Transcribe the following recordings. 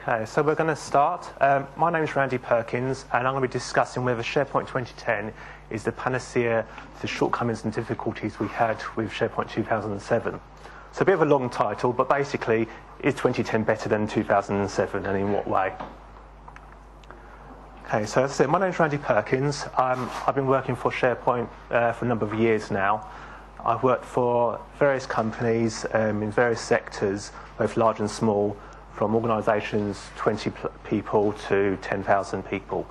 Okay, so we're going to start. My name is Randy Perkins, and I'm going to be discussing whether SharePoint 2010 is the panacea to the shortcomings and difficulties we had with SharePoint 2007. So a bit of a long title, but basically, is 2010 better than 2007, and in what way? Okay, so as I said, my name is Randy Perkins. I've been working for SharePoint for a number of years now. I've worked for various companies in various sectors, both large and small, from organisations 20 people to 10,000 people.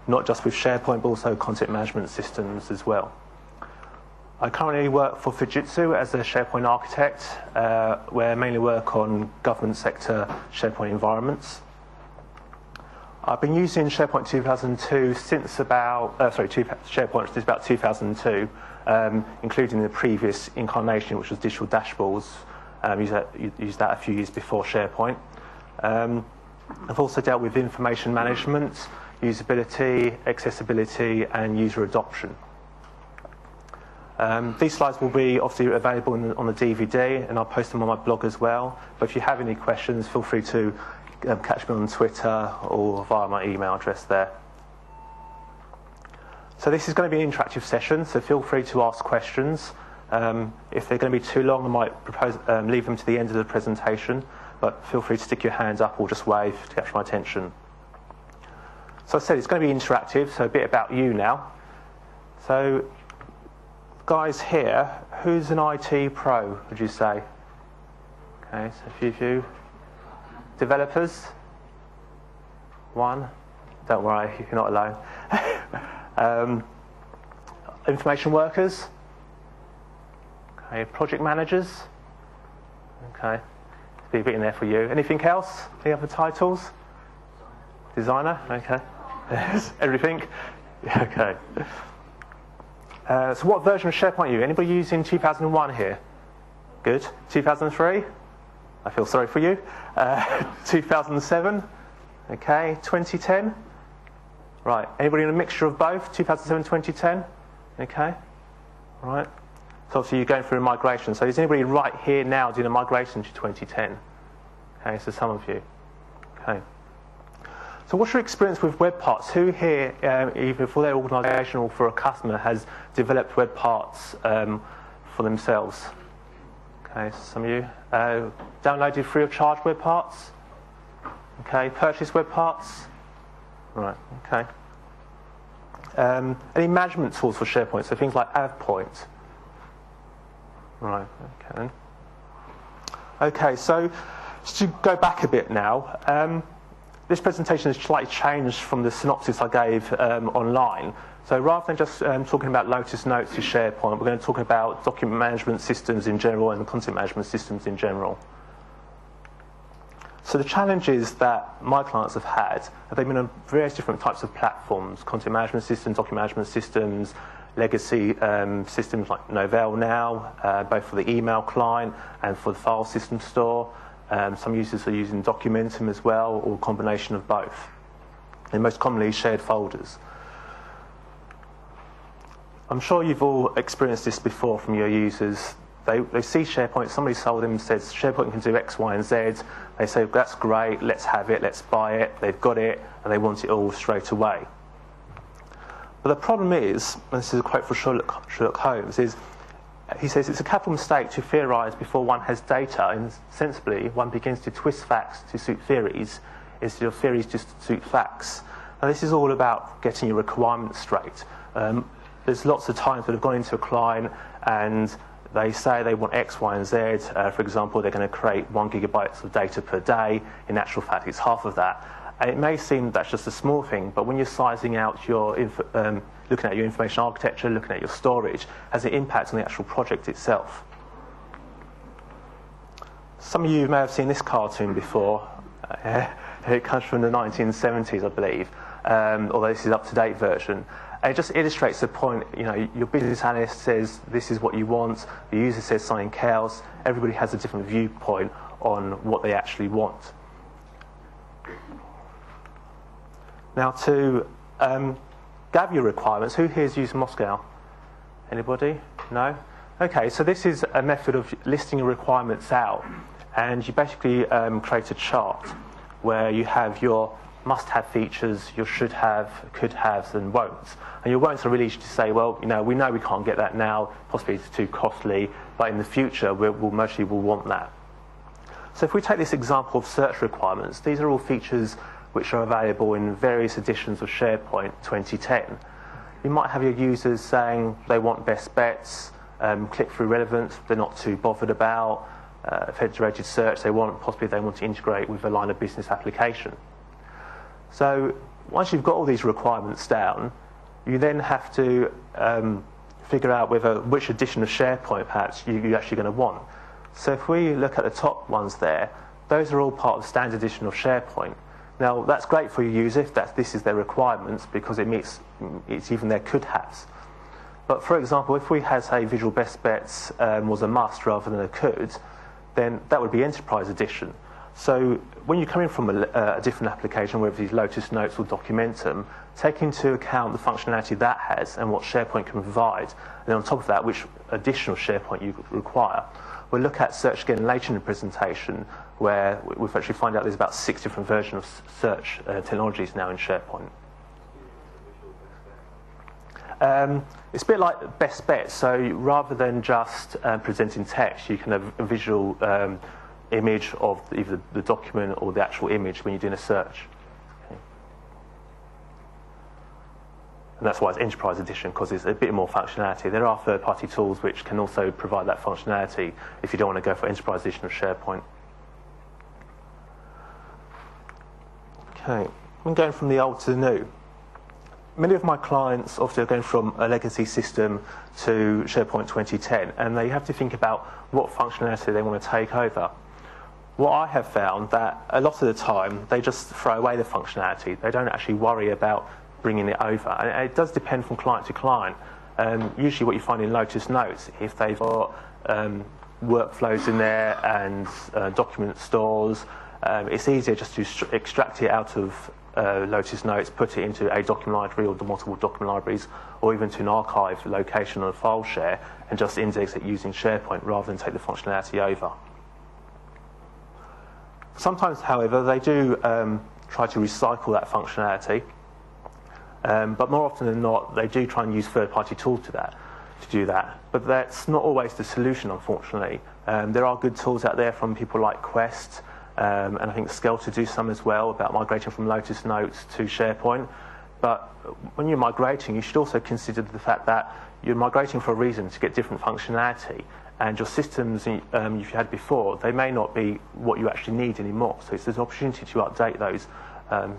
Not just with SharePoint, but also content management systems as well. I currently work for Fujitsu as a SharePoint architect, where I mainly work on government sector SharePoint environments. I've been using SharePoint 2002 since about, SharePoint since about 2002, including the previous incarnation, which was digital dashboards. Used that a few years before SharePoint. I've also dealt with information management, usability, accessibility, and user adoption. These slides will be obviously available on the DVD, and I'll post them on my blog as well. But if you have any questions, feel free to catch me on Twitter or via my email address there. So this is going to be an interactive session, so feel free to ask questions. If they're going to be too long, I might leave them to the end of the presentation, but feel free to stick your hands up or just wave to catch my attention. So I said it's going to be interactive, so a bit about you now. So, guys here, who's an IT pro, would you say? Okay, so a few of you. Developers? One? Don't worry, you're not alone. Information workers? Okay, project managers. Okay, be a bit in there for you. Anything else? Any other titles? Designer. Okay. Everything. Okay. So, what version of SharePoint are you? Anybody using 2001 here? Good. 2003. I feel sorry for you. 2007. Okay. 2010. Right. Anybody in a mixture of both? 2007, 2010. Okay. Right. So obviously you're going through a migration. So is anybody right here now doing a migration to 2010? Okay, so some of you. Okay. So what's your experience with web parts? Who here, either for their organisation or for a customer, has developed web parts for themselves? Okay, so some of you. Downloaded free of charge web parts? Okay, purchased web parts? Right, okay. Any management tools for SharePoint? So things like AvePoint? Right, okay. Okay, so just to go back a bit now, this presentation has slightly changed from the synopsis I gave online. So rather than just talking about Lotus Notes to SharePoint, we're going to talk about document management systems in general and content management systems in general. So the challenges that my clients have had, they've been on various different types of platforms: content management systems, document management systems, legacy systems like Novell now, both for the email client and for the file system store. Some users are using Documentum as well, or a combination of both. And most commonly, shared folders. I'm sure you've all experienced this before from your users. They see SharePoint, somebody sold them and says, SharePoint can do X, Y, and Z. They say, that's great, let's have it, let's buy it. They've got it, and they want it all straight away. But the problem is, and this is a quote from Sherlock Holmes, is he says it's a capital mistake to theorise before one has data, and sensibly one begins to twist facts to suit theories instead of theories just to suit facts. Now this is all about getting your requirements straight. There's lots of times that have gone into a client and they say they want X, Y, and Z. For example, they're going to create 1 gigabyte of data per day. In actual fact, it's half of that. And it may seem that's just a small thing, but when you're sizing out your, looking at your information architecture, looking at your storage, has an impact on the actual project itself. Some of you may have seen this cartoon before. It comes from the 1970s, I believe, although this is an up-to-date version. And it just illustrates the point, you know, your business analyst says this is what you want, the user says something else, everybody has a different viewpoint on what they actually want. Now to gather your requirements, who here has used Moscow? Anybody? No? Okay, so this is a method of listing your requirements out, and you basically create a chart. where you have your must-have features, your should-have, could-haves, and won'ts. And your won'ts are really easy to say, well, we know we can't get that now, possibly it's too costly, but in the future we'll want that. So if we take this example of search requirements, these are all features which are available in various editions of SharePoint 2010. You might have your users saying they want best bets, click-through relevance, they're not too bothered about, federated search, possibly they want to integrate with a line of business application. So once you've got all these requirements down, you then have to figure out which edition of SharePoint perhaps you're actually going to want. So if we look at the top ones there, those are all part of the standard edition of SharePoint. Now that's great for your user if this is their requirements, because it's even their could-haves. But for example, if we had, say, Visual Best Bets was a must rather than a could, then that would be Enterprise Edition. So when you're coming from a different application, whether it's Lotus Notes or Documentum, take into account the functionality that has and what SharePoint can provide, and then on top of that, which additional SharePoint you require. We'll look at search again later in the presentation, where we've actually found out there's about 6 different versions of search technologies now in SharePoint. It's a bit like best bets. So rather than just presenting text, you can have a visual image of either the document or the actual image when you're doing a search. Okay. And that's why it's Enterprise Edition, because it's a bit more functionality. There are third-party tools which can also provide that functionality if you don't want to go for Enterprise Edition of SharePoint. Okay, I'm going from the old to the new. Many of my clients obviously are going from a legacy system to SharePoint 2010, and they have to think about what functionality they want to take over. What I have found that a lot of the time they just throw away the functionality. They don't actually worry about bringing it over. And it does depend from client to client. Usually what you find in Lotus Notes, if they've got workflows in there and document stores, it's easier just to extract it out of Lotus Notes, put it into a document library or the multiple document libraries, or even to an archive location on a file share, and just index it using SharePoint rather than take the functionality over. Sometimes, however, they do try to recycle that functionality, but more often than not, they do try and use third-party tools to do that. But that's not always the solution, unfortunately. There are good tools out there from people like Quest, and I think Skelter do some as well about migrating from Lotus Notes to SharePoint. But when you're migrating, you should also consider the fact that you're migrating for a reason, to get different functionality. And your systems you've had before, they may not be what you actually need anymore. So there's an opportunity to update those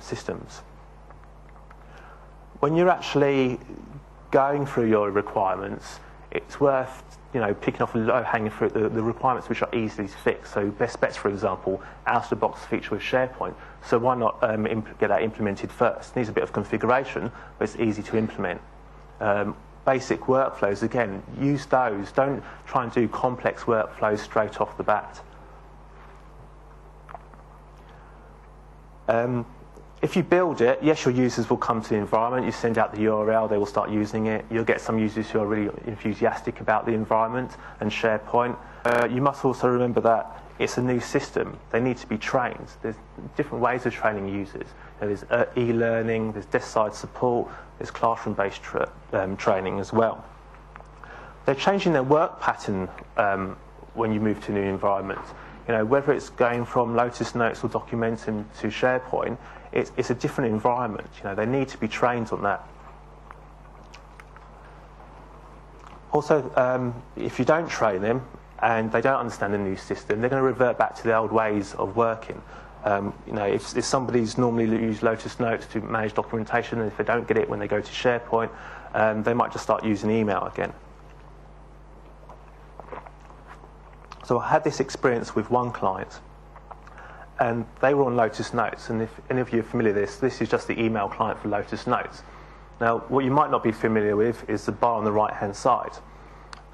systems. When you're actually going through your requirements, it's worth picking off low-hanging fruit, the requirements which are easily fixed. So best bets, for example, out-of-the-box feature with SharePoint. So why not get that implemented first? It needs a bit of configuration, but it's easy to implement. Basic workflows, again, use those. Don't try and do complex workflows straight off the bat. If you build it, yes, your users will come to the environment. You send out the URL, they will start using it. You'll get some users who are really enthusiastic about the environment and SharePoint. You must also remember that it's a new system. They need to be trained. There's different ways of training users. There's e-learning, there's desk-side support, there's classroom-based training as well. They're changing their work pattern when you move to new environments. Whether it's going from Lotus Notes or Documentum to SharePoint, it's a different environment. They need to be trained on that. Also, if you don't train them and they don't understand the new system, they're going to revert back to the old ways of working. If somebody's normally used Lotus Notes to manage documentation, and if they don't get it when they go to SharePoint, they might just start using email again. So I had this experience with one client, and they were on Lotus Notes. And if any of you are familiar with this is just the email client for Lotus Notes. Now, what you might not be familiar with is the bar on the right-hand side.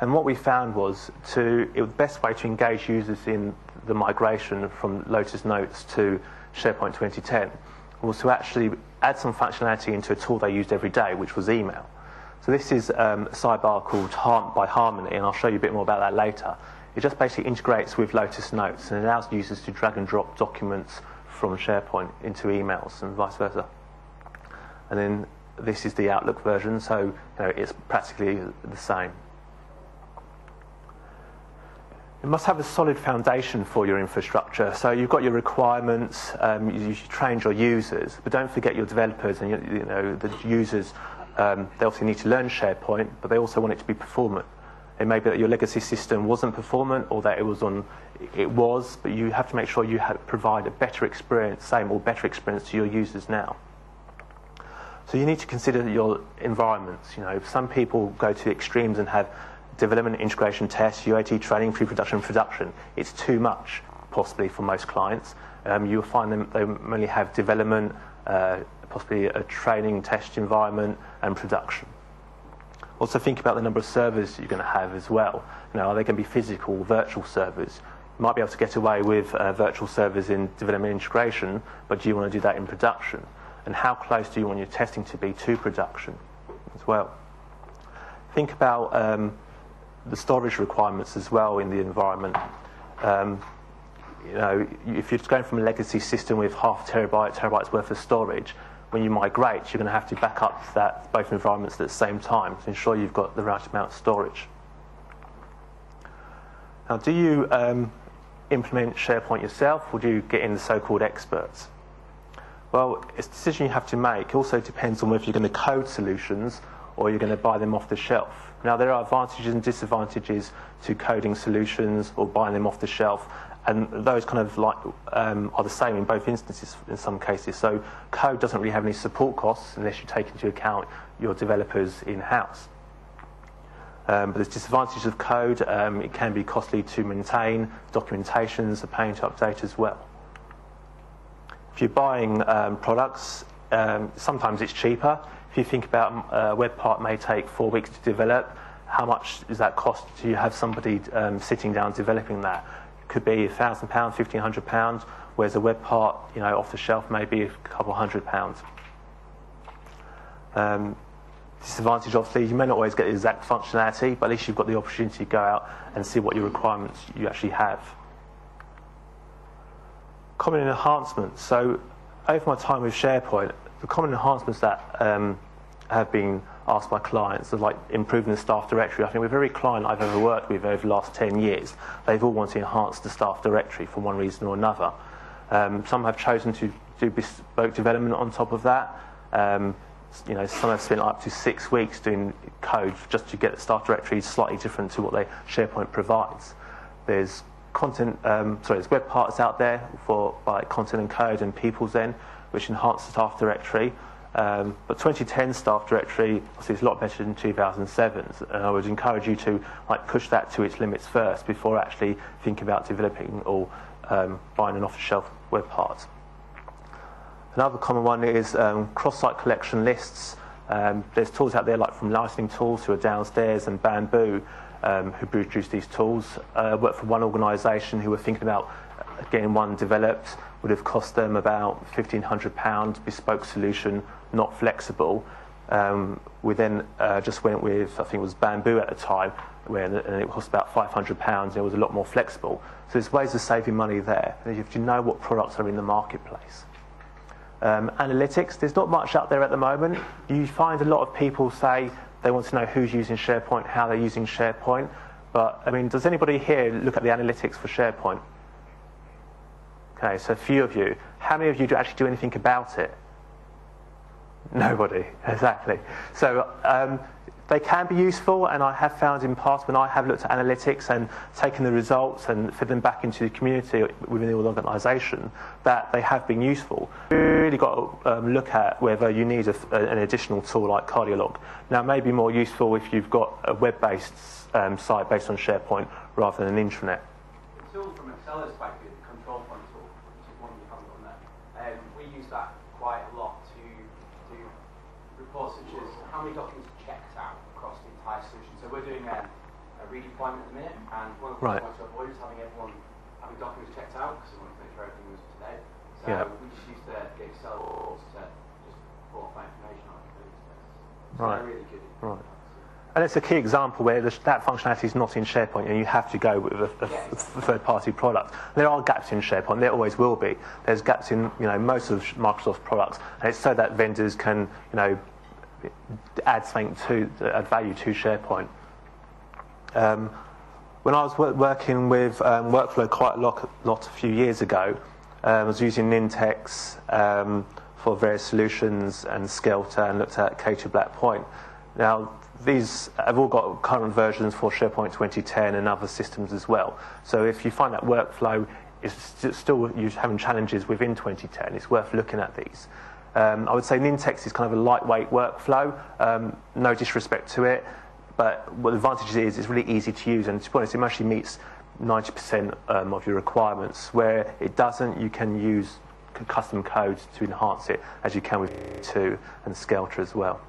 And what we found was the best way to engage users in the migration from Lotus Notes to SharePoint 2010 was to actually add some functionality into a tool they used every day, which was email. So this is a sidebar called by Harmony, and I'll show you a bit more about that later. It just basically integrates with Lotus Notes and allows users to drag and drop documents from SharePoint into emails and vice versa. And then this is the Outlook version, so it's practically the same. You must have a solid foundation for your infrastructure. So you've got your requirements, you trained your users, but don't forget your developers and the users. They obviously need to learn SharePoint, but they also want it to be performant. It may be that your legacy system wasn't performant, or that it was, but you have to make sure you provide a better experience, same or better experience to your users now. So you need to consider your environments. Some people go to extremes and have development, integration, tests, UAT training, pre-production, production. It's too much, possibly, for most clients. You'll find they only have development, possibly a training, test environment, and production. Also think about the number of servers you're going to have as well. Are they going to be physical, virtual servers? You might be able to get away with virtual servers in development integration, but do you want to do that in production? And how close do you want your testing to be to production as well? Think about the storage requirements as well in the environment. If you're going from a legacy system with half terabytes worth of storage, when you migrate, you're going to have to back up both environments at the same time to ensure you've got the right amount of storage. Now, do you implement SharePoint yourself, or do you get in the so-called experts? Well, it's a decision you have to make. It also depends on whether you're going to code solutions or you're going to buy them off the shelf. Now, there are advantages and disadvantages to coding solutions or buying them off the shelf, and those kind of are the same in both instances in some cases. So code doesn't really have any support costs unless you take into account your developers in-house. But there's disadvantages of code. It can be costly to maintain. Documentation's a pain to update as well. If you're buying products, sometimes it's cheaper. If you think about a web part may take 4 weeks to develop, how much does that cost to have somebody sitting down developing that? It could be £1,000, £1,500, whereas a web part, off the shelf may be a couple £100. Disadvantage, obviously, you may not always get the exact functionality, but at least you've got the opportunity to go out and see what your requirements you actually have. Common enhancements. So over my time with SharePoint, the common enhancements that have been asked by clients are like improving the staff directory. I think with every client I've ever worked with over the last 10 years, they've all wanted to enhance the staff directory for one reason or another. Some have chosen to do bespoke development on top of that. Some have spent up to 6 weeks doing code just to get the staff directory slightly different to what SharePoint provides. There's there's web parts out there for content and code and PeoplesN, which enhance the staff directory. But 2010 staff directory obviously is a lot better than 2007's, and I would encourage you to push that to its limits first before actually thinking about developing or buying an off-the-shelf web part. Another common one is cross-site collection lists. There's tools out there like from Licensing Tools, who are downstairs, and Bamboo, who produce these tools. Work for one organisation who were thinking about getting one developed. Would have cost them about £1,500, bespoke solution, not flexible. We then just went with, I think it was Bamboo at the time, and it cost about £500, and it was a lot more flexible. So there's ways of saving money there, if you know what products are in the marketplace. Analytics, there's not much out there at the moment. You find a lot of people say they want to know who's using SharePoint, how they're using SharePoint. But, does anybody here look at the analytics for SharePoint? Okay, so a few of you. How many of you do actually do anything about it? Nobody, exactly. So they can be useful, and I have found in past when I have looked at analytics and taken the results and fed them back into the community within the organisation, that they have been useful. You really got to look at whether you need an additional tool like Cardiolog. Now, it may be more useful if you've got a web-based site based on SharePoint rather than an intranet. The tool from Excel is quite good, the control point tool, which is one you haven't done there. We use that quite a lot to do reports such as how many documents are checked out across the entire solution. So we're doing a redeployment at the minute, and one of the things we want to avoid is having documents checked out, because we want to make sure everything was up to date. So we just use the Excel reports to just pull off that information out of the database. So they're really good. Right. And it's a key example where that functionality is not in SharePoint and you have to go with a third-party product. There are gaps in SharePoint, there always will be. There's gaps in most of Microsoft's products, and it's so that vendors can add value to SharePoint. When I was working with Workflow quite a lot a few years ago, I was using Nintex for various solutions and Skelter, and looked at K2 Blackpoint. Now, these have all got current versions for SharePoint 2010 and other systems as well. So if you find that Workflow is still having challenges within 2010, it's worth looking at these. I would say Nintex is kind of a lightweight workflow, no disrespect to it, but what the advantage is it's really easy to use, and to be honest, it actually meets 90% of your requirements. Where it doesn't, you can use custom code to enhance it, as you can with K2 and Skelter as well.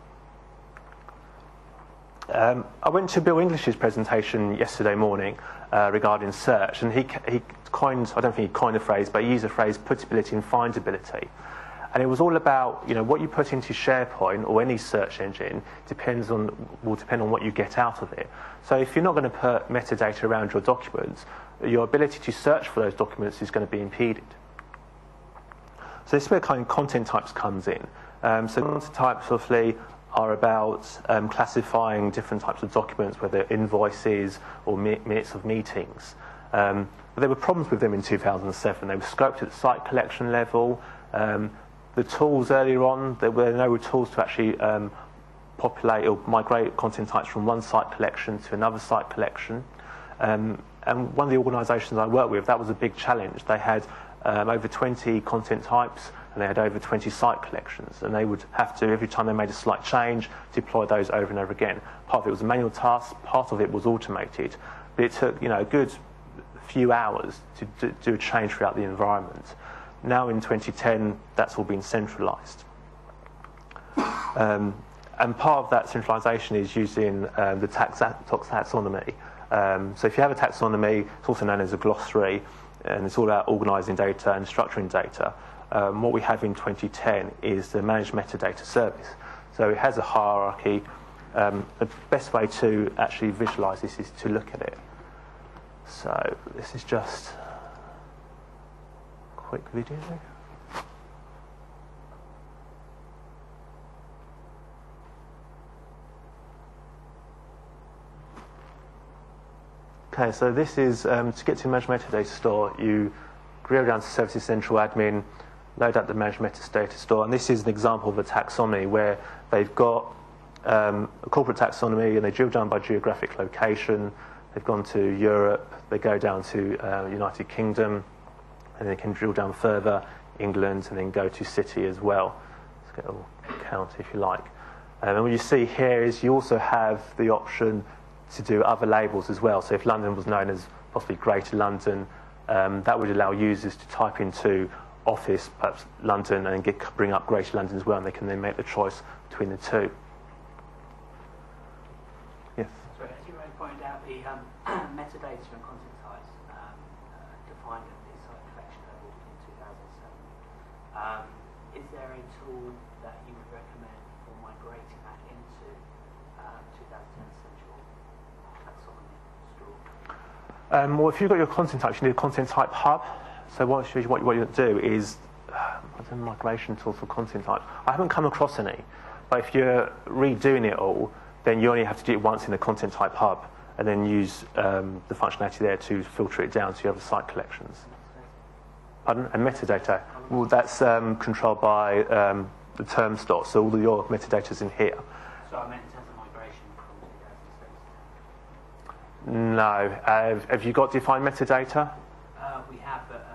I went to Bill English's presentation yesterday morning regarding search, and he coined, I don't think he coined the phrase, but he used the phrase putability and findability. And it was all about, what you put into SharePoint or any search engine will depend on what you get out of it. So if you're not going to put metadata around your documents, your ability to search for those documents is going to be impeded. So this is where kind of content types comes in. So content types, obviously, are about classifying different types of documents, whether invoices or minutes of meetings. But there were problems with them in 2007. They were scoped at the site collection level. The tools earlier on, there were no tools to actually populate or migrate content types from one site collection to another site collection. And one of the organisations I worked with, that was a big challenge. They had over 20 content types, and they had over 20 site collections, and they would have to, every time they made a slight change, deploy those over and over again. Part of it was a manual task, part of it was automated, but it took a good few hours to do a change throughout the environment. Now in 2010, that's all been centralised. And part of that centralisation is using the taxonomy. So if you have a taxonomy, it's also known as a glossary, and it's all about organising data and structuring data. What we have in 2010 is the Managed Metadata Service. So it has a hierarchy. The best way to actually visualise this is to look at it. So this is just a quick video. Okay, so this is, to get to Managed Metadata Store, you go down to Services Central Admin, load up the Managed Metadata Store, and this is an example of a taxonomy where they've got a corporate taxonomy, and they drill down by geographic location. They've gone to Europe, they go down to United Kingdom, and they can drill down further, England, and then go to city as well. Let's get a little count if you like. And what you see here is you also have the option to do other labels as well. So if London was known as possibly Greater London, that would allow users to type into Office, perhaps London, and bring up Greater London as well, and they can then make the choice between the two. Yes? So as you already pointed out, the metadata and content types defined at the site collection level in 2007. Is there a tool that you would recommend for migrating that into 2010 Central Taxonomy Store? Well, if you've got your content types, you need a content type hub. So what you do is migration tools for content types. I haven't come across any, but if you're redoing it all, then you only have to do it once in the content type hub, and then use the functionality there to filter it down to your other site collections. Pardon? And metadata. Well, that's controlled by the term store. So all of your metadata's in here. So I meant in terms of migration from 2006. No. Have you got defined metadata? We have, but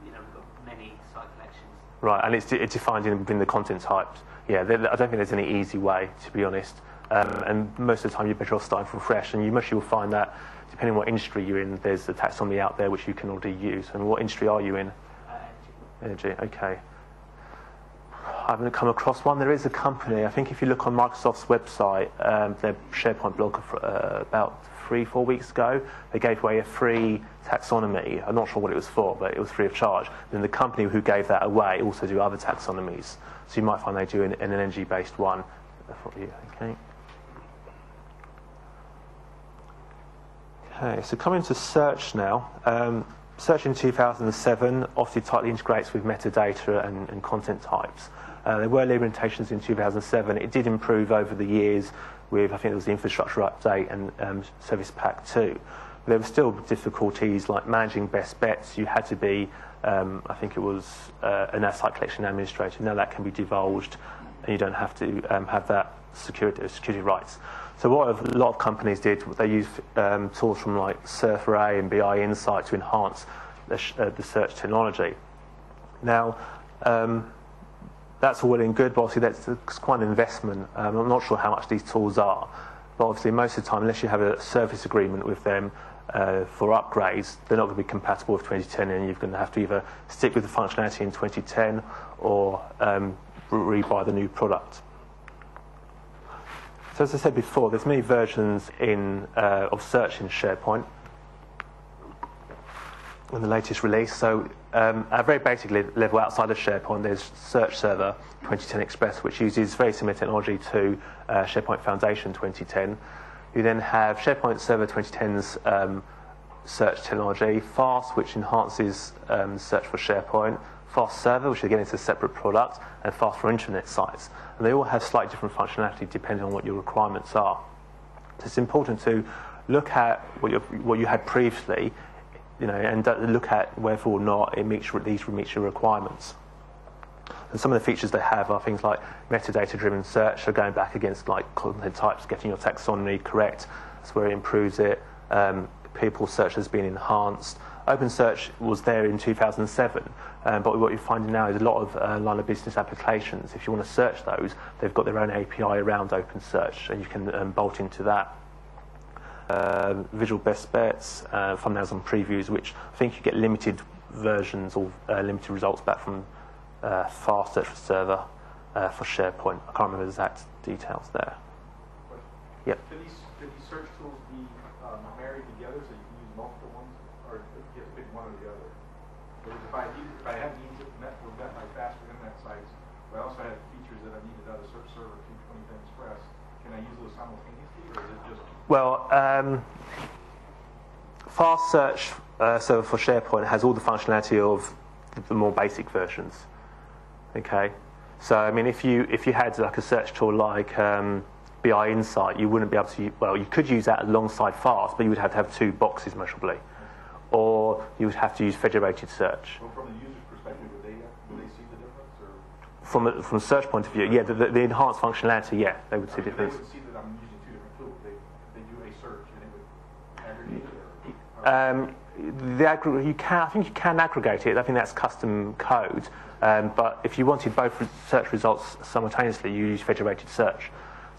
we've got many site collections. Right, and it's defined within the content types. Yeah, I don't think there's any easy way, to be honest. And most of the time you're better off starting from fresh, and you will find that, depending on what industry you're in, there's a taxonomy out there which you can already use. And what industry are you in? Energy. Energy, okay. I haven't come across one. There is a company, I think if you look on Microsoft's website, their SharePoint blog about 3-4 weeks ago, they gave away a free taxonomy. I'm not sure what it was for, but it was free of charge. Then the company who gave that away also do other taxonomies. So you might find they do an energy-based one. Okay. Okay, so coming to search now. Search in 2007 obviously tightly integrates with metadata and content types. There were limitations in 2007. It did improve over the years with, I think it was the infrastructure update and Service Pack 2. There were still difficulties like managing best bets. You had to be, I think it was an site collection administrator. Now that can be divulged and you don't have to have that security rights. So what a lot of companies did, they used tools from like Surfer A and BI Insight to enhance the search technology. Now, that's all well and good, but obviously that's quite an investment. I'm not sure how much these tools are, but obviously most of the time, unless you have a service agreement with them for upgrades, they're not going to be compatible with 2010, and you're going to have to either stick with the functionality in 2010 or rebuy the new product. So as I said before, there's many versions of search in SharePoint in the latest release. So at a very basic level outside of SharePoint, there's Search Server 2010 Express, which uses very similar technology to SharePoint Foundation 2010. You then have SharePoint Server 2010's search technology, Fast, which enhances search for SharePoint, Fast Server, which again is a separate product, and Fast for Internet sites. And they all have slightly different functionality depending on what your requirements are. So it's important to look at what you had previously, and look at whether or not these meet your requirements. And some of the features they have are things like metadata-driven search, so going back against like content types, getting your taxonomy correct. That's where it improves it. People search has been enhanced. OpenSearch was there in 2007, but what you're finding now is a lot of line of business applications. If you want to search those, they've got their own API around OpenSearch, and you can bolt into that. Visual best bets, thumbnails and previews, which I think you get limited versions or limited results back from Fast Search Server for SharePoint. I can't remember the exact details there. Yep. Can these search tools be married together so you can use multiple ones, or you have to pick one or the other? Whereas if I have needs that were met by faster internet sites, but I also have features that I needed out of Search Server 2010 Express, can I use those simultaneously, or is it just? Well, Fast Search Server for SharePoint has all the functionality of the more basic versions. Okay, so I mean, if you had like a search tool like BI Insight, you wouldn't be able to. Well, you could use that alongside Fast, but you would have to have two boxes, most probably, or you would have to use federated search. Well, from the user's perspective, would they see the difference, or? From a search point of view, yeah, the enhanced functionality, yeah, they would see the difference. They would see that I'm using two different tools. They do a search and it would aggregate it. I think you can aggregate it. I think that's custom code. But if you wanted both search results simultaneously, you use federated search.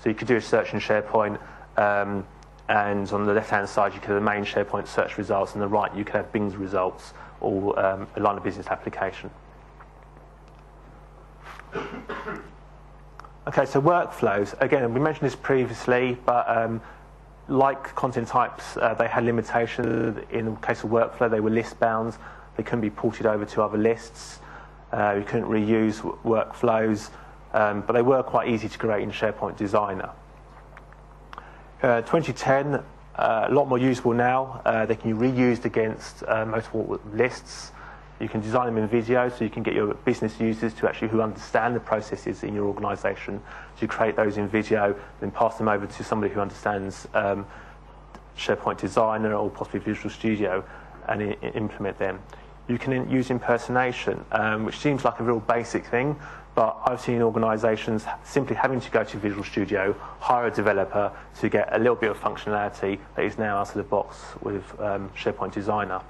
So you could do a search in SharePoint, and on the left-hand side you could have the main SharePoint search results, and on the right you could have Bing's results or a line of business application. Okay, so workflows. Again, we mentioned this previously, but like content types, they had limitations. In the case of workflow, they were list bound. They couldn't be ported over to other lists. You couldn't reuse workflows, but they were quite easy to create in SharePoint Designer. 2010, a lot more usable now. They can be reused against multiple lists. You can design them in video, so you can get your business users who understand the processes in your organisation to create those in video, then pass them over to somebody who understands SharePoint Designer or possibly Visual Studio and implement them. You can use impersonation, which seems like a real basic thing, but I've seen organisations simply having to go to Visual Studio, hire a developer to get a little bit of functionality that is now out of the box with SharePoint Designer.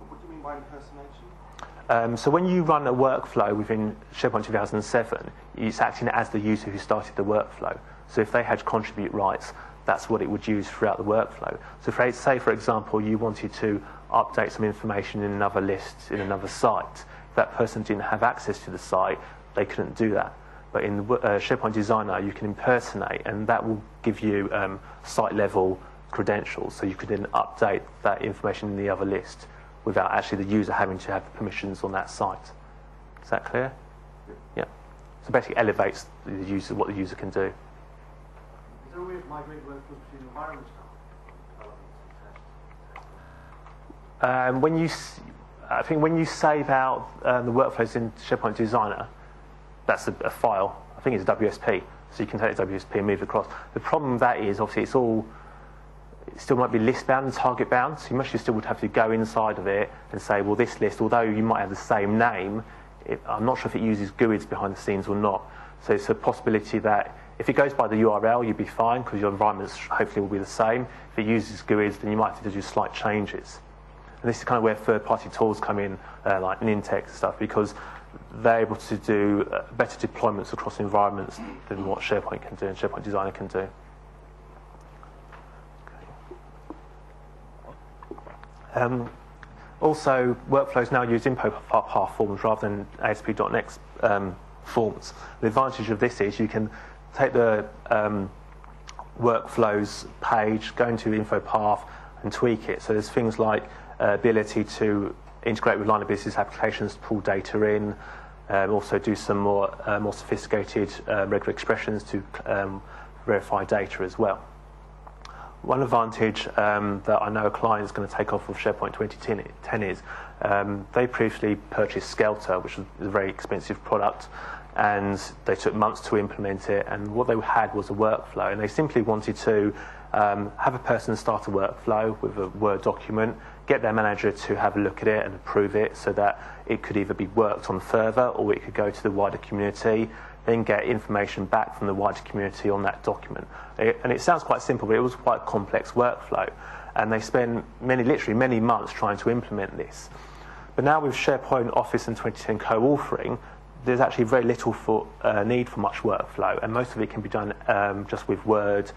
What do you mean by impersonation? So when you run a workflow within SharePoint 2007, it's acting as the user who started the workflow. So if they had contribute rights, that's what it would use throughout the workflow. So say, for example, you wanted to update some information in another list, in another site. If that person didn't have access to the site, they couldn't do that. But in the SharePoint Designer, you can impersonate, and that will give you site-level credentials, so you could then update that information in the other list without actually the user having to have the permissions on that site. Is that clear? Yeah. So basically elevates the user, what the user can do. Is there a way of migrating workflows between environments I think when you save out the workflows in SharePoint Designer, that's a file. I think it's a WSP, so you can take the WSP and move it across. The problem with that is, obviously, it still might be list bound and target bound, so you actually still would have to go inside of it and say, well, this list, although you might have the same name, I'm not sure if it uses GUIDs behind the scenes or not. So it's a possibility that if it goes by the URL, you'd be fine because your environments hopefully will be the same. If it uses GUIDs, then you might have to do slight changes. And this is kind of where third-party tools come in, like Nintex and stuff, because they're able to do better deployments across environments than what SharePoint can do and SharePoint Designer can do. Also, workflows now use info path forms rather than ASP.NET forms. The advantage of this is you can take the workflows page, go into info path and tweak it. So there's things like ability to integrate with line of business applications to pull data in, also do some more sophisticated regular expressions to verify data as well. One advantage that I know a client is going to take off of SharePoint 2010 is they previously purchased Skelter, which was a very expensive product, and they took months to implement it, and what they had was a workflow, and they simply wanted to have a person start a workflow with a Word document, get their manager to have a look at it and approve it so that it could either be worked on further or it could go to the wider community, then get information back from the wider community on that document. And it sounds quite simple, but it was quite a complex workflow. And they spent literally many months trying to implement this. But now with SharePoint Office and 2010 co-authoring, there's actually very little need for much workflow, and most of it can be done just with Word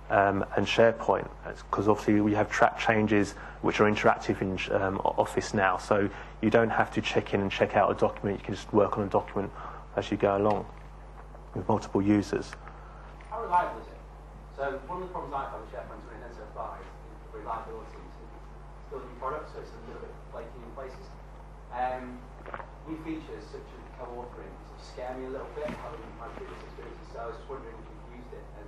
and SharePoint, because obviously we have track changes which are interactive in Office now, so you don't have to check in and check out a document. You can just work on a document as you go along with multiple users. How reliable is it? So one of the problems I've had with SharePoint 2010 so far is reliability. It's still a new product, so it's a little bit flaky in places. New features such as co-authoring sort of scare me a little bit, having my previous experiences. So I was just wondering if you've used it and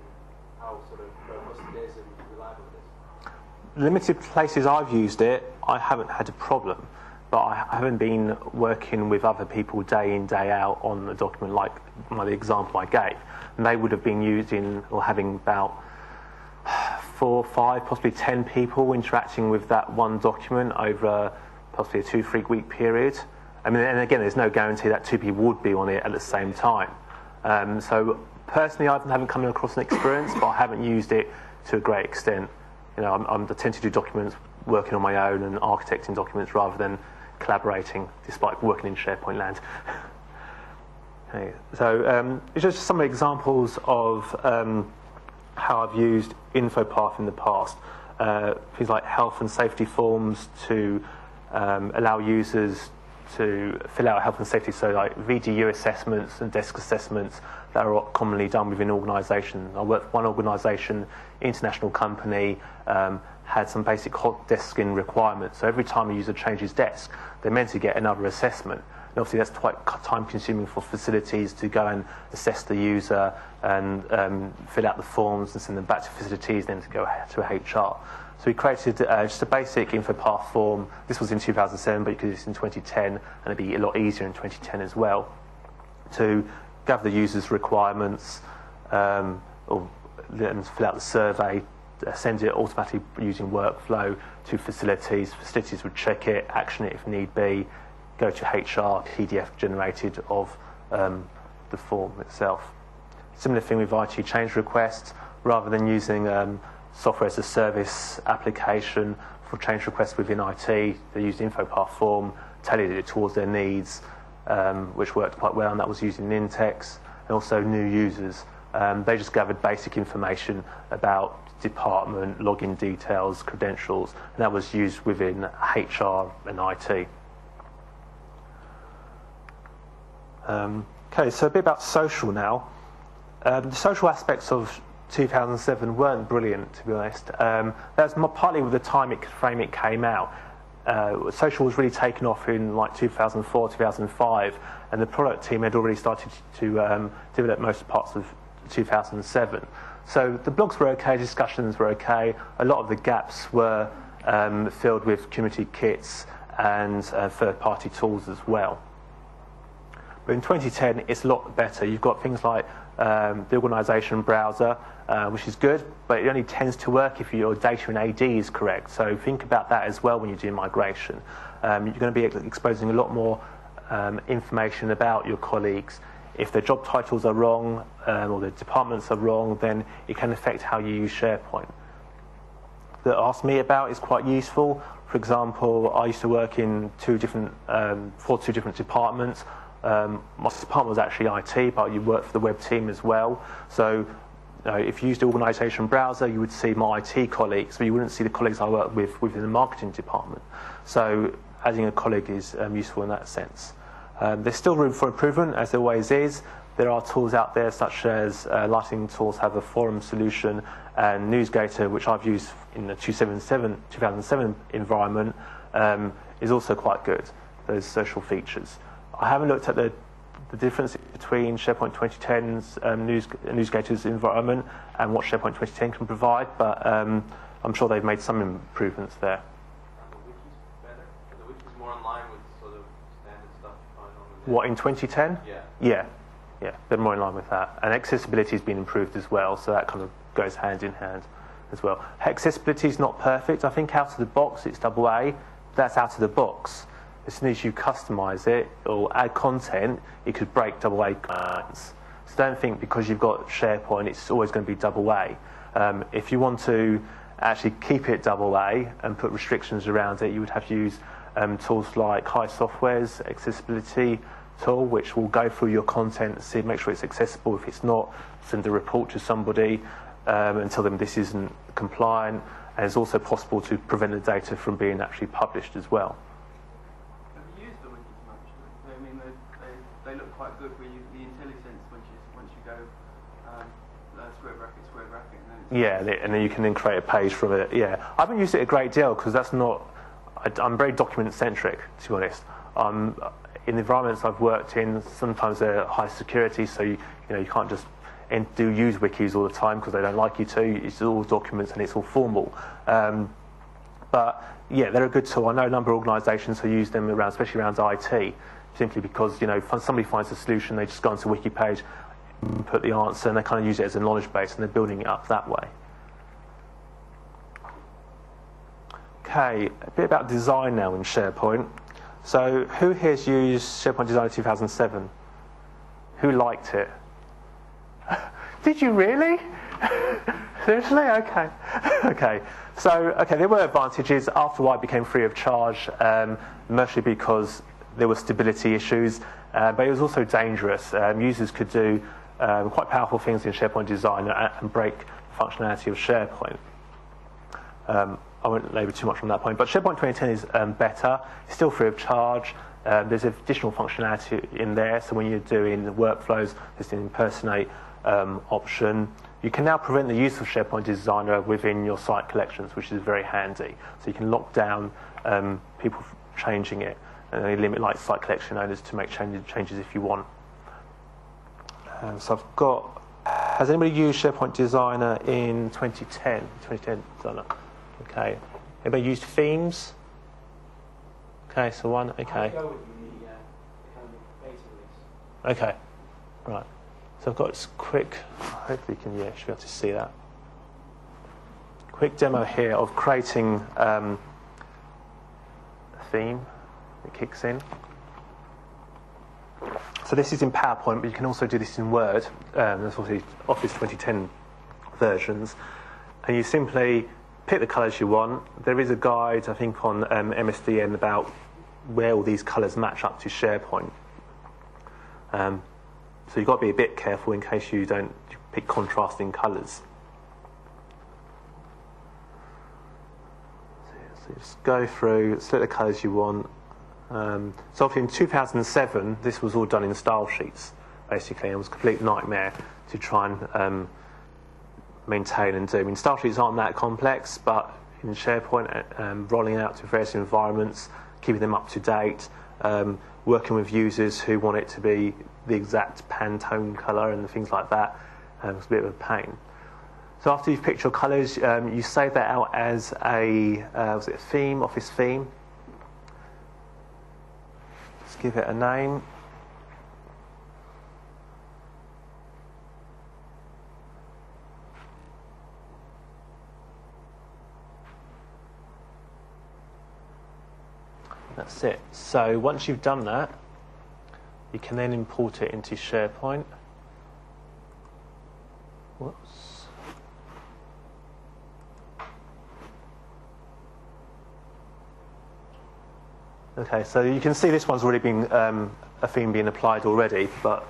how sort of robust it is and reliable it is. Limited places I've used it, I haven't had a problem, but I haven't been working with other people day in, day out on a document like the example I gave. And they would have been using or having about 4, 5, possibly 10 people interacting with that one document over possibly a 2-3 week period. I mean, and again, there's no guarantee that 2 people would be on it at the same time. So personally, I haven't come across an experience, but I haven't used it to a great extent. You know, I tend to do documents working on my own and architecting documents rather than collaborating, despite working in SharePoint land. Okay, so it's just some examples of how I've used InfoPath in the past. Things like health and safety forms to allow users to fill out health and safety, so like VDU assessments and desk assessments that are commonly done within organisations. I worked for one organisation, international company, had some basic hot desking requirements. So every time a user changes desk, they're meant to get another assessment. And obviously that's quite time-consuming for facilities to go and assess the user and fill out the forms and send them back to facilities, then to go to HR. So we created just a basic InfoPath form. This was in 2007, but you could do this in 2010, and it'd be a lot easier in 2010 as well, to gather the user's requirements, or fill out the survey, send it automatically using workflow to facilities. Facilities would check it, action it if need be, go to HR, PDF generated of the form itself. Similar thing with IT change requests. Rather than using software as a service application for change requests within IT, they used InfoPath form, tailored it towards their needs, which worked quite well, and that was using Nintex. And also new users, they just gathered basic information about department, login details, credentials, and that was used within HR and IT. Okay, so a bit about social now. The social aspects of 2007 weren't brilliant, to be honest. That's partly with the time frame it came out. Social was really taken off in like 2004, 2005, and the product team had already started to develop most parts of 2007. So the blogs were okay, discussions were okay. A lot of the gaps were filled with community kits and third-party tools as well. But in 2010, it's a lot better. You've got things like the organisation browser, which is good, but it only tends to work if your data in AD is correct. So think about that as well when you do migration. You're going to be exposing a lot more information about your colleagues. If their job titles are wrong or their departments are wrong, then it can affect how you use SharePoint. That Ask Me About is quite useful. For example, I used to work in for two different departments. My department was actually IT, but you worked for the web team as well. So if you used the organisation browser, you would see my IT colleagues, but you wouldn't see the colleagues I work with within the marketing department. So adding a colleague is useful in that sense. There's still room for improvement, as there always is. There are tools out there, such as Lighting Tools have a forum solution, and NewsGator, which I've used in the 2007 environment, is also quite good, those social features. I haven't looked at the difference between SharePoint 2010's NewsGator's environment and what SharePoint 2010 can provide, but I'm sure they've made some improvements there. Are the wikis better? Are the wikis more in line with sort of standard stuff you find on the net? What, in 2010? Yeah. Yeah, they're more in line with that. And accessibility has been improved as well, so that kind of goes hand in hand as well. Accessibility is not perfect. I think out of the box it's AA. That's out of the box. As soon as you customise it or add content, it could break AA guidelines. So don't think because you've got SharePoint, it's always going to be AA. If you want to actually keep it AA and put restrictions around it, you would have to use tools like High Software's accessibility tool, which will go through your content and make sure it's accessible. If it's not, send a report to somebody and tell them this isn't compliant. And it's also possible to prevent the data from being actually published as well. They look quite good where the IntelliSense once you go square bracket and then and then you can then create a page from it. Yeah, I haven't used it a great deal because that's not. I'm very document centric, to be honest. In the environments I've worked in, sometimes they're high security, so you can't just use wikis all the time because they don't like you to. It's all documents and it's all formal. But yeah, they're a good tool. I know a number of organisations who use them around, especially around IT. Simply because somebody finds a solution, they just go onto a wiki page, put the answer, and they kind of use it as a knowledge base, and they're building it up that way. Okay, a bit about design now in SharePoint. So, who here's used SharePoint Designer 2007? Who liked it? Did you really? Seriously? Okay. Okay. So, there were advantages. After a while, it became free of charge, mostly because there were stability issues, but it was also dangerous. Users could do quite powerful things in SharePoint Designer and break the functionality of SharePoint. I won't labour too much on that point, but SharePoint 2010 is better. It's still free of charge. There's additional functionality in there, so when you're doing the workflows, there's an impersonate option. You can now prevent the use of SharePoint Designer within your site collections, which is very handy. So you can lock down people changing it. And they limit like site collection owners to make changes if you want. So I've got. Has anybody used SharePoint Designer in 2010? 2010 Designer. Okay. Anybody used themes? Okay, so one. Okay. I'll go with the kind of beta release. Okay. Right. So I've got this quick. Hopefully you can should be able to see that. Quick demo here of creating a theme. It kicks in. So this is in PowerPoint, but you can also do this in Word. There's obviously Office 2010 versions. And you simply pick the colours you want. There is a guide, I think, on MSDN about where all these colours match up to SharePoint. So you've got to be a bit careful in case you don't pick contrasting colours. So you just go through, select the colours you want. So in 2007, this was all done in style sheets, basically. It was a complete nightmare to try and maintain and do. I mean, style sheets aren't that complex, but in SharePoint, rolling out to various environments, keeping them up to date, working with users who want it to be the exact Pantone colour and things like that, was a bit of a pain. So after you've picked your colours, you save that out as a was it a theme, office theme. Just give it a name. That's it. So once you've done that, you can then import it into SharePoint. Whoops. Okay, so you can see this one's already been a theme being applied already, but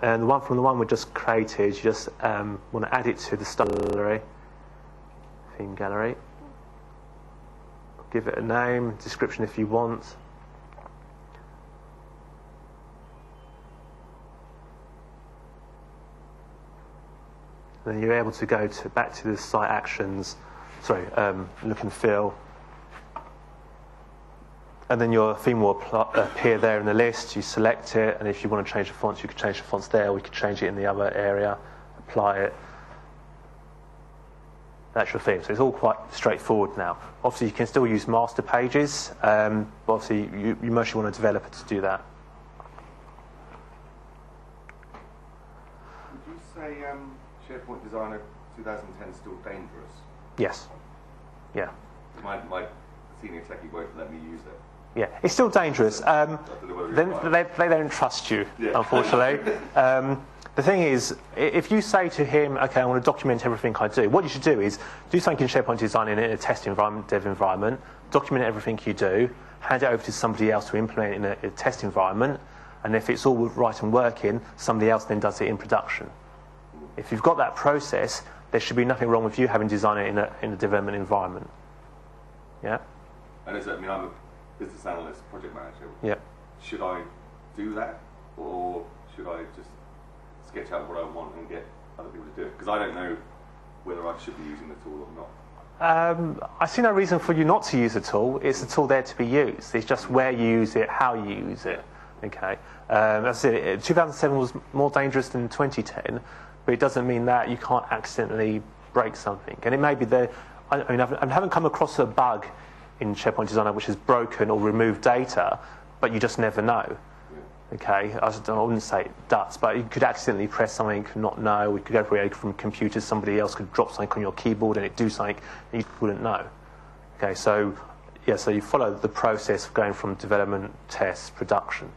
the one from the one we just created, you just want to add it to the gallery, theme gallery. Give it a name, description if you want. Then you're able to go back to the site actions, look and feel. And then your theme will appear there in the list. You select it, and if you want to change the fonts, you can change the fonts there. We could change it in the other area, apply it. That's your theme. So it's all quite straightforward now. Obviously, you can still use master pages, but obviously you mostly want a developer to do that. Would you say SharePoint Designer 2010 is still dangerous? Yes. Yeah. My senior techie won't let me use it. Yeah, it's still dangerous. They don't trust you, unfortunately. The thing is, if you say to him, okay, I want to document everything I do, what you should do is do something in SharePoint Design in a test environment, dev environment, document everything you do, hand it over to somebody else to implement it in a test environment, and if it's all right and working, somebody else then does it in production. If you've got that process, there should be nothing wrong with you having designed it in a development environment. Yeah? And I'm a business analyst, project manager. Yeah. Should I do that, or should I just sketch out what I want and get other people to do it? Because I don't know whether I should be using the tool or not. I see no reason for you not to use the tool. It's a tool there to be used. It's just where you use it, how you use it. Okay. That's it. 2007 was more dangerous than 2010, but it doesn't mean that you can't accidentally break something. And it may be there. I haven't come across a bug in SharePoint Designer which has broken or removed data, but you just never know. Okay, I wouldn't say it does, but you could accidentally press something, not know. We could go from computers, somebody else could drop something on your keyboard and it do something and you wouldn't know. Okay, so yeah, so you follow the process of going from development, test, production.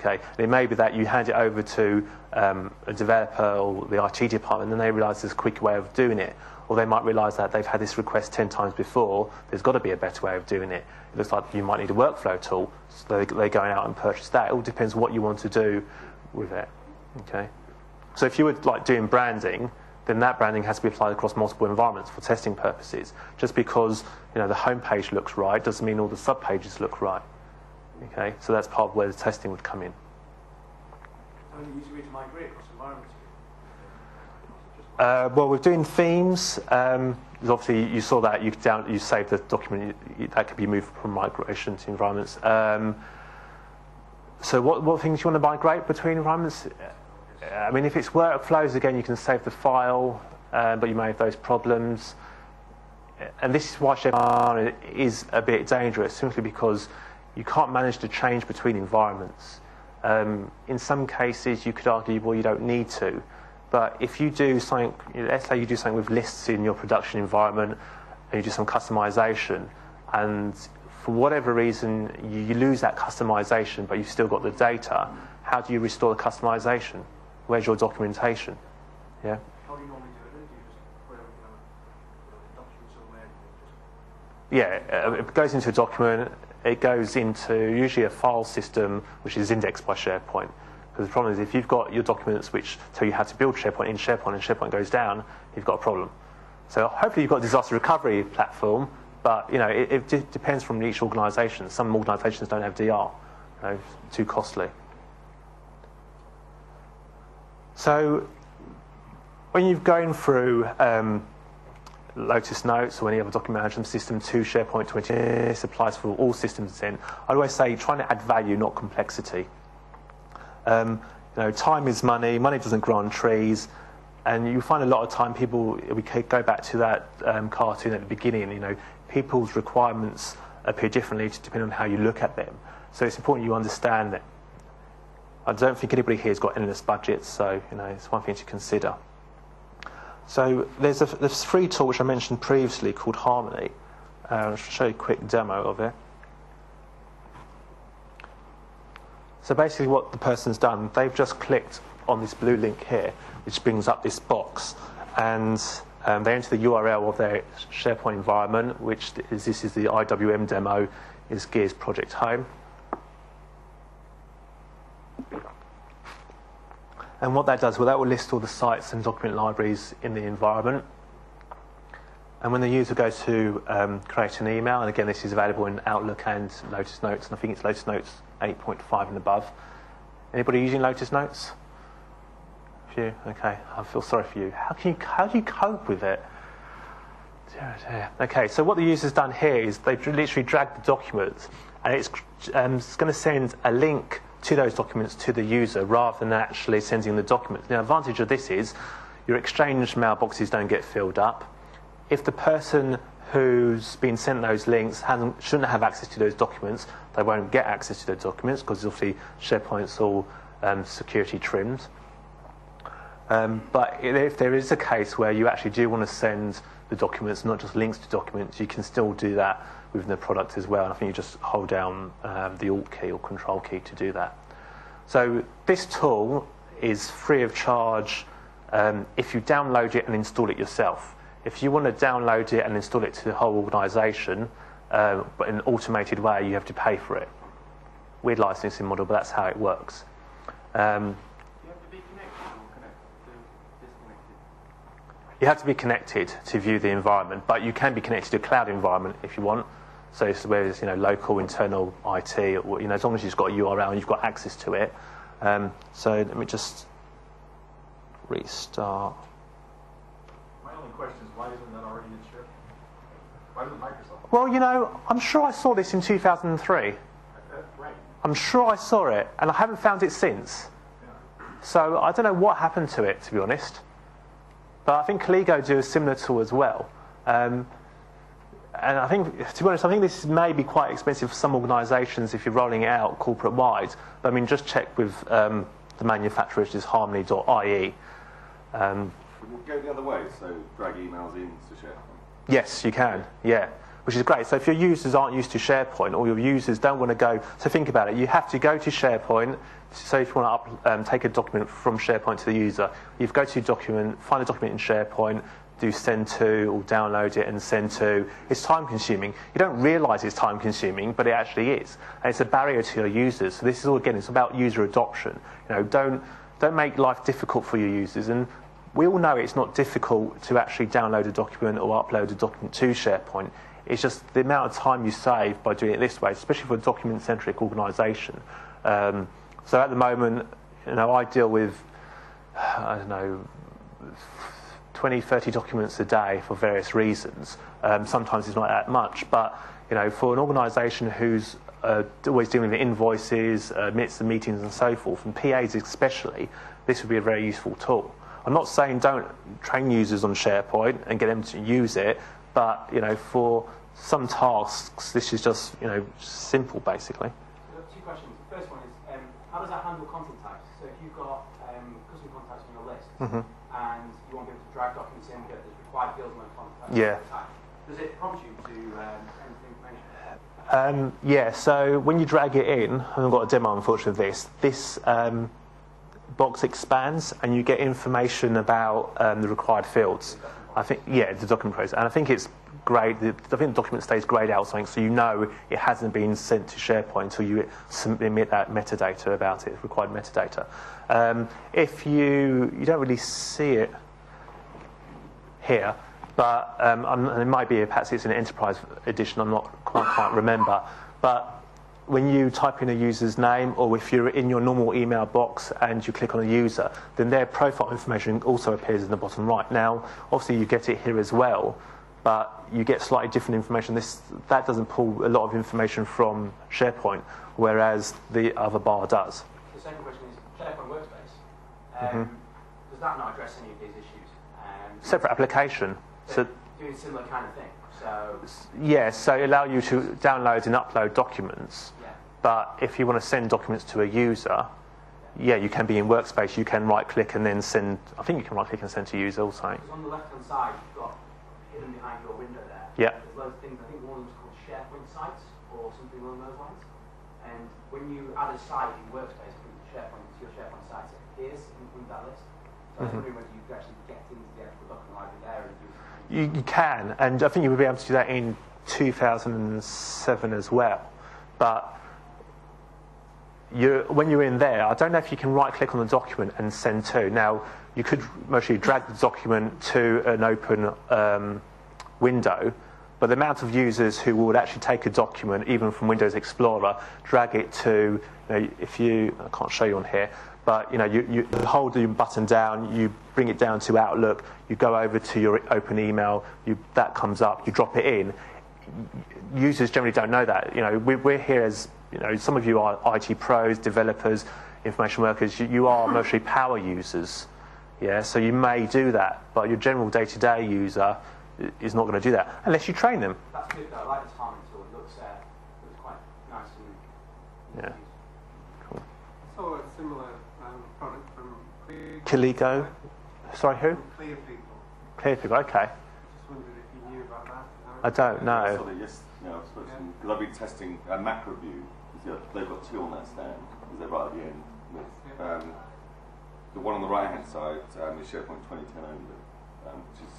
Okay, and it may be that you hand it over to a developer or the IT department, and then they realise there's a quicker way of doing it. Or they might realise that they've had this request 10 times before, there's got to be a better way of doing it. It looks like you might need a workflow tool, so they're going out and purchase that. It all depends what you want to do with it. Okay. So if you were like doing branding, then that branding has to be applied across multiple environments for testing purposes. Just because the home page looks right doesn't mean all the sub pages look right. Okay, so that's part of where the testing would come in. How do you use it to migrate across environments? Well, we're doing themes. Obviously, you saw that you saved the document that could be moved from migration to environments. So, what things you want to migrate between environments? I mean, if it's workflows, again, you can save the file, but you may have those problems. And this is why SharePoint is a bit dangerous, simply because you can't manage to change between environments. In some cases, you could argue, well, you don't need to. But if you do something, let's say you do something with lists in your production environment, and you do some customization, and for whatever reason you lose that customization, but you've still got the data, how do you restore the customization? Where's your documentation? Yeah. How do you normally do it? Do you just put everything on a document somewhere? Yeah, it goes into a document. It goes into usually a file system which is indexed by SharePoint. Because the problem is if you've got your documents which tell you how to build SharePoint in SharePoint and SharePoint goes down, you've got a problem. So hopefully you've got a disaster recovery platform, but it depends from each organisation. Some organisations don't have DR, too costly. So when you're going through Lotus Notes or any other document management system to SharePoint 20, this applies for all systems in. I always say trying to add value, not complexity. Time is money. Money doesn't grow on trees. And you find a lot of time we could go back to that cartoon at the beginning, people's requirements appear differently depending on how you look at them. So it's important you understand that. I don't think anybody here has got endless budgets, so it's one thing to consider. So there's a free tool which I mentioned previously called Harmony. I'll show you a quick demo of it. So basically what the person's done, they've just clicked on this blue link here, which brings up this box, and they enter the URL of their SharePoint environment, which is this is the IWM demo, is Gears Project Home. And what that does, well, that will list all the sites and document libraries in the environment. And when the user goes to create an email, and again, this is available in Outlook and Lotus Notes, and I think it's Lotus Notes 8.5 and above. Anybody using Lotus Notes? A few? Okay, I feel sorry for you. How do you cope with it? Dear, dear. Okay, so what the user's done here is they've literally dragged the documents, and it's going to send a link to those documents to the user rather than actually sending the documents. Now, the advantage of this is your Exchange mailboxes don't get filled up. If the person who's been sent those links shouldn't have access to those documents, they won't get access to those documents because obviously SharePoint's all security trimmed. But if there is a case where you actually do want to send the documents, not just links to documents, you can still do that within the product as well. And I think you just hold down the Alt key or Control key to do that. So this tool is free of charge if you download it and install it yourself. If you want to download it and install it to the whole organisation, but in an automated way, you have to pay for it. Weird licensing model, but that's how it works. You have to be connected to view the environment, but you can be connected to a cloud environment if you want. So it's where there's local, internal IT, or, as long as you've got a URL and you've got access to it. So let me just restart. My only question is, why isn't that already in SharePoint? Why doesn't Microsoft? Well, I'm sure I saw this in 2003. Right. I'm sure I saw it, and I haven't found it since. Yeah. So I don't know what happened to it, to be honest. But I think Caligo do a similar tool as well. And I think, to be honest, I think this may be quite expensive for some organisations if you're rolling it out corporate-wide. But I mean, just check with the manufacturer, which is harmony.ie. We'll go the other way, so drag emails into SharePoint. Yes, you can, yeah, which is great. So if your users aren't used to SharePoint, or your users don't want to go, so think about it, you have to go to SharePoint. So if you want to take a document from SharePoint to the user, you go to document, find a document in SharePoint, do send to, or download it and send to. It's time consuming. You don't realise it's time consuming, but it actually is. And it's a barrier to your users. So this is all, again, it's about user adoption. Don't make life difficult for your users. And we all know it's not difficult to actually download a document or upload a document to SharePoint. It's just the amount of time you save by doing it this way, especially for a document-centric organisation. So at the moment, I deal with, 20, 30 documents a day for various reasons. Sometimes it's not that much, but for an organisation who's always dealing with invoices, minutes of meetings and so forth, and PAs especially, this would be a very useful tool. I'm not saying don't train users on SharePoint and get them to use it, but for some tasks, this is just simple basically. So I've got two questions. The first one is, how does that handle content types? So if you've got custom contacts on your list, and you want people to drag documents in, get the required fields and contacts, does it prompt you to send information? Yeah, so when you drag it in, I haven't got a demo unfortunately of this box expands and you get information about the required fields. I think, the document process, and I think it's great. I think the document stays grayed out something, so it hasn't been sent to SharePoint until you submit that metadata about it, required metadata. If you don't really see it here, but it might be perhaps it's an enterprise edition. I'm not quite remember, but when you type in a user's name, or if you're in your normal email box and you click on a user, then their profile information also appears in the bottom right. Now, obviously, you get it here as well, but you get slightly different information. That doesn't pull a lot of information from SharePoint, whereas the other bar does. The second question is SharePoint Workspace. does that not address any of these issues? Separate application. So doing similar kind of thing. So yeah, so it allows you to download and upload documents. yeah. But if you want to send documents to a user, yeah, you can be in Workspace. You can right-click and then send. I think you can right-click and send to user also. Because on the left-hand side, you've got hidden behind your window there. Yeah. There's loads of things. I think one of them's called SharePoint sites or something along those lines. And when you add a site in Workspace, I think SharePoint to your SharePoint site, it appears in that list. So I was wondering whether you could actually get into the actual document library there and do. You can, and I think you would be able to do that in 2007 as well. But when you're in there, I don't know if you can right-click on the document and send to. Now, you could mostly drag the document to an open window, but the amount of users who would actually take a document, even from Windows Explorer, drag it to, I can't show you on here, but you hold the button down, you bring it down to Outlook, you go over to your open email, that comes up, you drop it in. Users generally don't know that. We're here as, some of you are IT pros, developers, information workers. You are mostly power users. Yeah, so you may do that, but your general day-to-day user is not going to do that unless you train them. That's good though. I like the timing tool. It looks quite nice and Yeah. Cool. I saw a similar product from Calico. Sorry, who? Clear People. Clear People. Okay. Just wondered if you knew about that. I don't know. I saw that because I've been testing MacroView. They've got two on that stand because they're right at the end. With, the one on the right hand side is SharePoint 2010 only, which is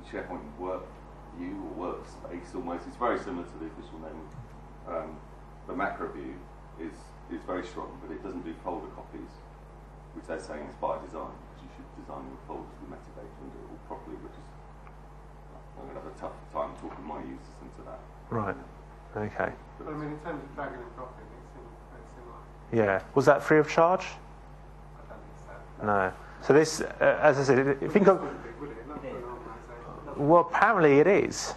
SharePoint WorkView or Workspace almost. It's very similar to the official name. The MacroView is very strong, but it doesn't do folder copies, which they're saying is by design. You should design your folders with metadata and do it all properly, which is I'm going to have a tough time talking my users into that. Right. Okay. But I mean, in terms of dragging and dropping, it seems very similar. Yeah. Was that free of charge? I don't think so. No. So this, as I said, think of. Would it? Not for an organisation. Well, apparently it is.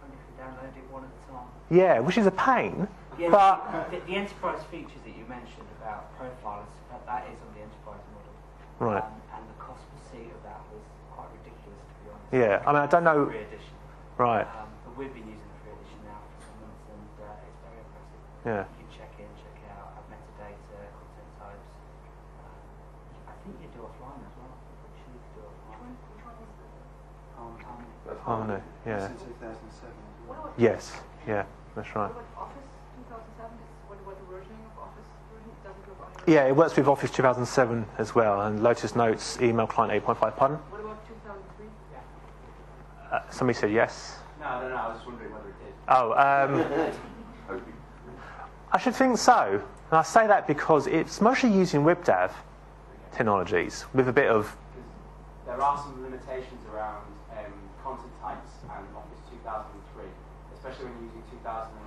Only if you download it one at a time. Yeah, which is a pain. The, But the enterprise features that you mentioned about profiles, that is on the enterprise model. right. And the cost per seat of that was quite ridiculous, to be honest. Yeah. I mean, I don't know. Free edition. Right. But we've been using the free edition now for some months, and it's very impressive. Yeah. You can check in, check out, have metadata, content types. I think you do offline as well. I'm pretty sure you can do offline. Which one is the? Harmony. Yeah. Since 2007. What about Yes. Yeah. That's right. What about Office 2007? What about the versioning of Office? Does it look on your? Yeah, it works with Office 2007 as well, and Lotus Notes, email client 8.5. Pardon? What about 2003? Somebody said yes. No, I was just wondering whether it did. Oh, I should think so. And I say that because it's mostly using WebDAV technologies with a bit of. There are some limitations around content types and Office 2003, especially when you're using 2010.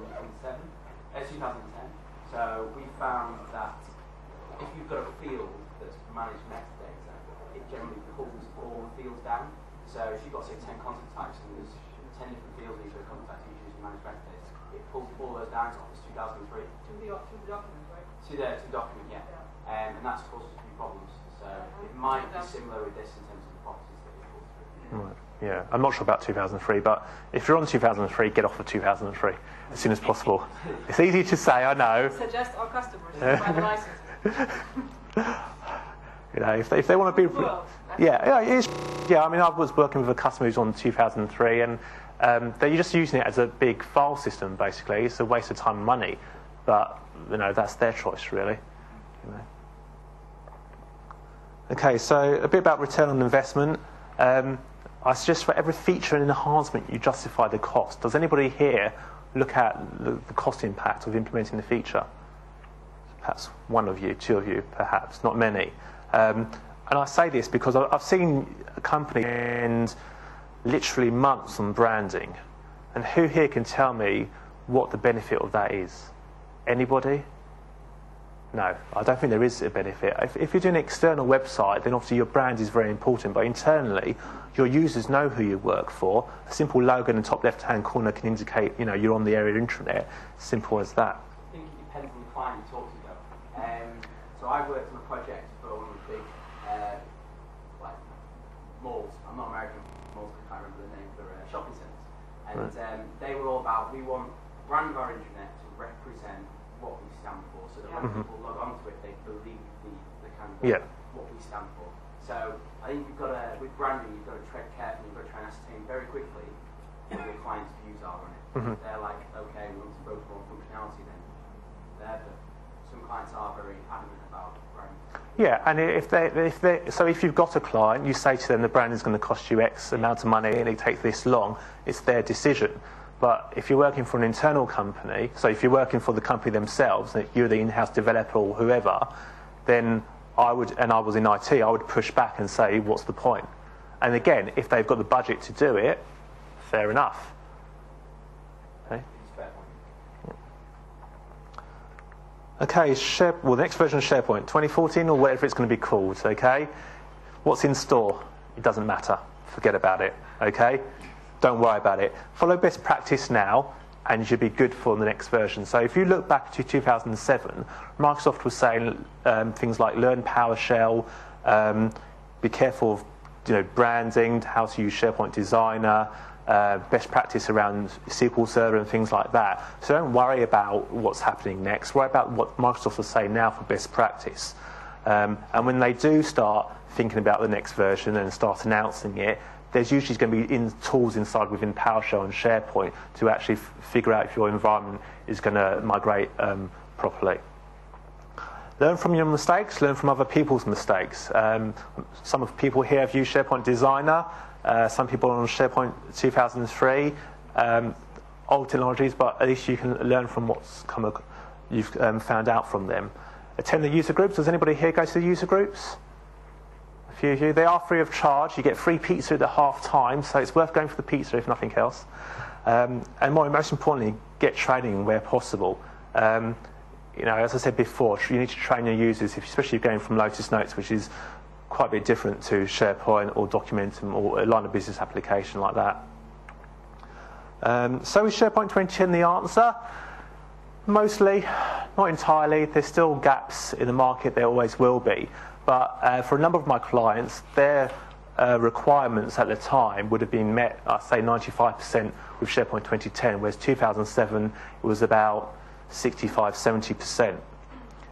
So we found that if you've got a field that's managed metadata, it generally pulls all the fields down. So if you've got, say, 10 content types and there's 10 different fields in each of the content types you use to manage metadata, it pulls all those down to Office 2003. To the document, right? To the document, yeah. And that's caused us a few problems. So it might be similar with this in terms of the properties that it pulls through. Right. Yeah, I'm not sure about 2003, but if you're on 2003, get off of 2003 as soon as possible. It's easy to say, I know. Suggest our customers to buy the license. If they want to be. Well, Yeah, it is. Yeah, I mean, I was working with a customer who's on 2003, and they're just using it as a big file system, basically. It's a waste of time and money, but that's their choice, really. Okay, so a bit about return on investment. I suggest for every feature and enhancement, you justify the cost. Does anybody here look at the cost impact of implementing the feature? Perhaps one of you, two of you, perhaps, not many. And I say this because I've seen a company spend literally months on branding. And who here can tell me what the benefit of that is? Anybody? No, I don't think there is a benefit. If you're doing an external website, then obviously your brand is very important. But internally, your users know who you work for. A simple logo in the top left-hand corner can indicate, you're on the area intranet. Simple as that. I think it depends on the client you talk to, though. So I worked on a project for one of the big malls. I'm not American malls, I can't remember the name for shopping centres. And they were all about, we want brand of our intranet to represent what we stand for, so that when people log onto it, they believe the kind of what we stand for. So I think you've got to, with branding, you've got to tread carefully. You've got to try and ascertain very quickly what your clients' views are on it. They're like, okay, we want to focus more on functionality then. But some clients are very adamant about branding. Yeah, and if you've got a client, you say to them the brand is going to cost you X amount of money and it takes this long, it's their decision. But if you're working for an internal company, so if you're working for the company themselves, and you're the in-house developer or whoever, then I was in IT, I would push back and say, what's the point? And again, if they've got the budget to do it, fair enough. Okay. Okay, the next version of SharePoint, 2014 or whatever it's going to be called, okay? What's in store? It doesn't matter. Forget about it, okay? Don't worry about it. Follow best practice now, and you should be good for the next version. So if you look back to 2007, Microsoft was saying things like learn PowerShell, be careful of branding, how to use SharePoint Designer, best practice around SQL Server and things like that. So don't worry about what's happening next. Worry about what Microsoft is saying now for best practice. And when they do start thinking about the next version and start announcing it, there's usually going to be tools inside within PowerShell and SharePoint to actually figure out if your environment is going to migrate properly. Learn from your mistakes, learn from other people's mistakes. Some of the people here have used SharePoint Designer, some people on SharePoint 2003, old technologies, but at least you can learn from what's you've found out from them. Attend the user groups. Does anybody here go to the user groups? A few of you. They are free of charge. You get free pizza at the half time, so it's worth going for the pizza if nothing else. And most importantly, get training where possible. As I said before, you need to train your users, especially if you're going from Lotus Notes, which is quite a bit different to SharePoint or Documentum or a line of business application like that. So is SharePoint 2010 the answer? Mostly, not entirely. There's still gaps in the market. There always will be. But for a number of my clients, their requirements at the time would have been met, I'd say 95% with SharePoint 2010, whereas 2007 it was about 65-70%.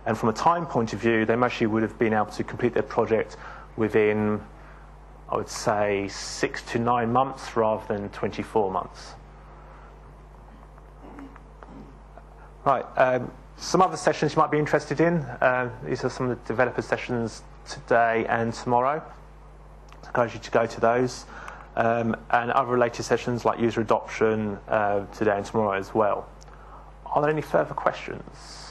And from a time point of view, they mostly would have been able to complete their project within, I would say, 6 to 9 months rather than 24 months. Right, some other sessions you might be interested in. These are some of the developer sessions today and tomorrow. I encourage you to go to those. And other related sessions like user adoption today and tomorrow as well. Are there any further questions?